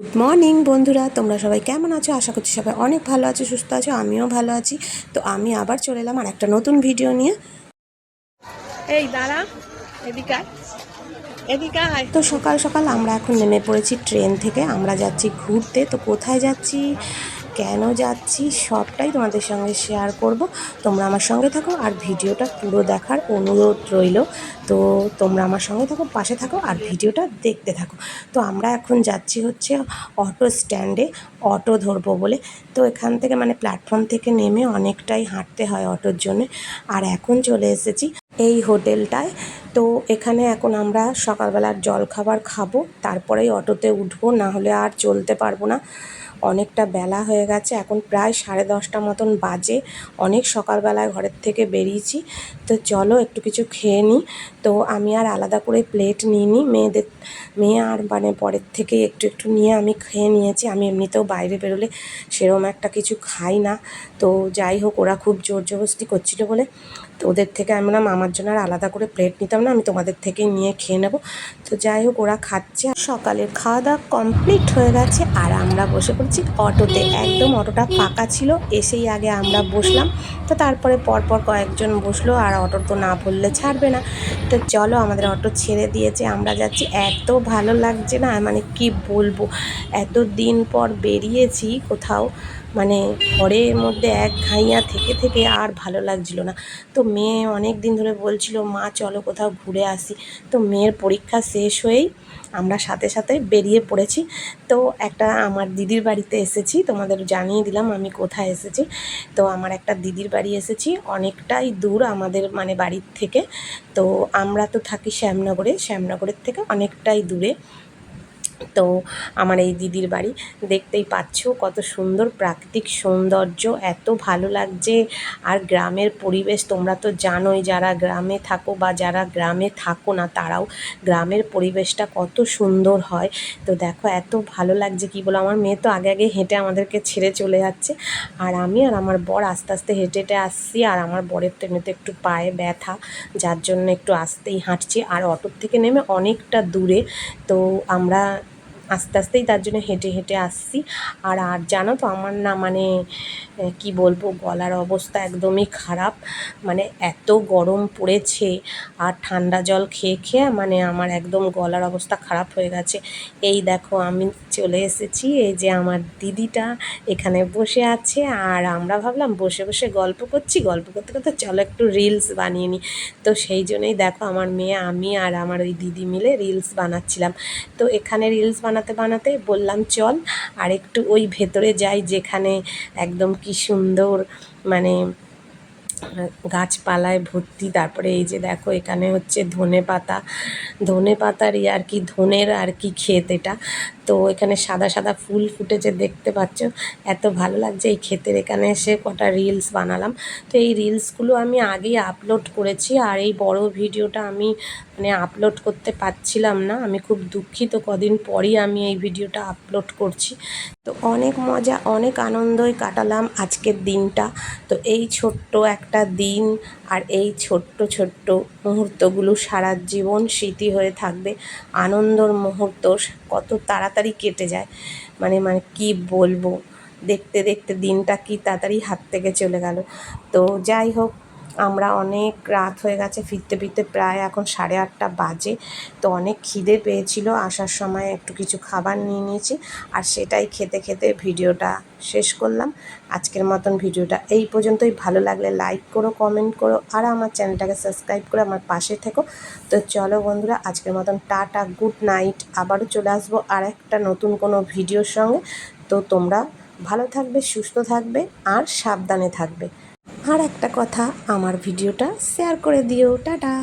Good morning বন্ধুরা, তোমরা সবাই কেমন আছো? আশা করছি সবাই অনেক ভালো আছো, সুস্থ আছো। আমিও ভালো আছি। তো আমি আবার চলে এলাম আর একটা নতুন ভিডিও নিয়ে। এই দাঁড়া, এদিকে আয়, এদিকে আয়। তো সকাল সকাল আমরা এখন নেমে পড়েছি ট্রেন থেকে। আমরা যাচ্ছি ঘুরতে। তো কোথায় যাচ্ছি, কেন যাচ্ছি, সবটাই তোমাদের সঙ্গে শেয়ার করব। তোমরা আমার সঙ্গে থাকো আর ভিডিওটা পুরো দেখার অনুরোধ রইল। তো তোমরা আমার সঙ্গে থাকো, পাশে থাকো আর ভিডিওটা দেখতে থাকো। তো আমরা এখন যাচ্ছি হচ্ছে অটো স্ট্যান্ডে, অটো ধরবো বলে। তো এখান থেকে মানে প্ল্যাটফর্ম থেকে নেমে অনেকটাই হাঁটতে হয় অটোর জন্যে। আর এখন চলে এসেছি এই হোটেলটায়। তো এখানে এখন আমরা সকালবেলার জলখাবার খাবো, তারপরেই অটোতে উঠবো, না হলে আর চলতে পারবো না। অনেকটা বেলা হয়ে গেছে, এখন প্রায় 10:30 মতন বাজে। অনেক সকালবেলায় ঘরের থেকে বেরিয়েছি। তো চলো একটু কিছু খেয়ে নিই। তো আমি আর আলাদা করে প্লেট নিইনি, মেয়ে আর মানে পরের থেকে একটু একটু নিয়ে আমি খেয়ে নিয়েছি। আমি এমনিতেও বাইরে বেরোলে সেরম একটা কিছু খাই না। তো যাই হোক, ওরা খুব জোর জবরদস্তি করছিল বলে তো ওদের থেকে আমি বললাম আমার জন্য আর আলাদা করে প্লেট নিতাম না, আমি তোমাদের থেকেই নিয়ে খেয়ে নেবো। তো যাই হোক, ওরা খাচ্ছে। সকালের খাওয়া দাওয়া কমপ্লিট হয়ে গেছে আর আমরা বসে পড়েছি অটোতে। একদম অটোটা ফাঁকা ছিল, এসেই আগে আমরা বসলাম। তো তারপরে পরপর কয়েকজন বসলো, আর অটো তো না বললে ছাড়বে না। তো চলো, আমাদের অটো ছেড়ে দিয়েছে, আমরা যাচ্ছি। এত ভালো লাগছে না, মানে কি বলবো, এত দিন পর বেরিয়েছি কোথাও। মানে ঘরের মধ্যে এক ঘাইয়া থেকে থেকে আর ভালো লাগছিল না। তো মেয়ে অনেক দিন ধরে বলছিল, মা চলো কোথাও ঘুরে আসি। তো মেয়ের পরীক্ষা শেষ হয়েই আমরা সাথে সাথে বেরিয়ে পড়েছি। তো একটা আমার দিদির বাড়িতে এসেছি, তোমাদের জানিয়ে দিলাম আমি কোথায় এসেছি। তো আমার একটা দিদির বাড়ি এসেছি, অনেকটাই দূর আমাদের মানে বাড়ির থেকে। তো আমরা তো থাকি শ্যামনগরের থেকে অনেকটাই দূরে। তো আমার এই দিদির বাড়ি, দেখতেই পাচ্ছ কত সুন্দর প্রাকৃতিক সৌন্দর্য, এত ভালো লাগছে। আর গ্রামের পরিবেশ তোমরা তো জানোই, যারা গ্রামে থাকো বা যারা গ্রামে থাকো না তারাও, গ্রামের পরিবেশটা কত সুন্দর হয়। তো দেখো এত ভালো লাগছে কি বলো। আমার মেয়ে তো আগে আগে হেঁটে আমাদেরকে ছেড়ে চলে যাচ্ছে, আর আমি আর আমার বর আস্তে আস্তে হেঁটে হেঁটে আসছি। আর আমার বরের তো এমনিতে একটু পায়ে ব্যথা, যার জন্য একটু আস্তেই হাঁটছি। আর অটোর থেকে নেমে অনেকটা দূরে, তো আমরা আস্তে আস্তেই তার জন্য হেঁটে হেঁটে আসছি। আর জানো তো আমার না মানে কি বলবো, গলার অবস্থা একদমই খারাপ। মানে এত গরম পড়েছে আর ঠান্ডা জল খেয়ে খেয়ে মানে আমার একদম গলার অবস্থা খারাপ হয়ে গেছে। এই দেখো আমি চলে এসেছি, এই যে আমার দিদিটা এখানে বসে আছে। আর আমরা ভাবলাম বসে বসে গল্প করতে করতে চলো একটু রিলস বানিয়ে নিই। তো সেই জন্যই দেখো আমার মেয়ে, আমি আর আমার ওই দিদি মিলে রিলস বানাচ্ছিলাম। তো এখানে রিলস বানাতে বানাতে বললাম চল আর একটু ওই ভেতরে যাই, যেখানে একদম কি সুন্দর মানে গাছপালায় ভর্তি। তারপরে এই যে দেখো এখানে হচ্ছে ধনে পাতারই আর কি, ধনের আর কি ক্ষেত এটা। তো এখানে সাদা সাদা ফুল ফুটেছে, দেখতে পাচ্ছ। এত ভালো লাগছে এই ক্ষেতের এখানে এসে কটা রিলস বানালাম। তো এই রিলসগুলো আমি আগেই আপলোড করেছি, আর এই বড় ভিডিওটা আমি মানে আপলোড করতে পারছিলাম না। আমি খুব দুঃখিত, কদিন পরই আমি এই ভিডিওটা আপলোড করছি। তো অনেক মজা, অনেক আনন্দই কাটালাম আজকের দিনটা। তো এই ছোট্ট একটা দিন আর এই ছোট্ট ছোট্ট মুহূর্তগুলো সারা জীবন স্মৃতি হয়ে থাকবে। আনন্দর মুহূর্ত কত তাড়াতাড়ি কেটে যায়, মানে মানে কি বলবো, দেখতে দেখতে দিনটা কি তাড়াতাড়ি হাত থেকে চলে গেল। তো যাই হোক, আমরা অনেক রাত হয়ে গেছে, ফিরতে ফিরতে প্রায় এখন 8:30 বাজে। তো অনেক খিদে পেয়েছিল, আসার সময় একটু কিছু খাবার নিয়ে নিয়েছি, আর সেটাই খেতে খেতে ভিডিওটা শেষ করলাম। আজকের মতন ভিডিওটা এই পর্যন্তই। ভালো লাগলে লাইক করো, কমেন্ট করো, আর আমার চ্যানেলটাকে সাবস্ক্রাইব করে আমার পাশে থেকো। তো চলো বন্ধুরা, আজকের মতন টাটা, গুড নাইট। আবারও চলে আসবো আর একটা নতুন কোনো ভিডিওর সঙ্গে। তো তোমরা ভালো থাকবে, সুস্থ থাকবে আর সাবধানে থাকবে। আর একটা কথা, আমার ভিডিওটা শেয়ার করে দিও। টাটা।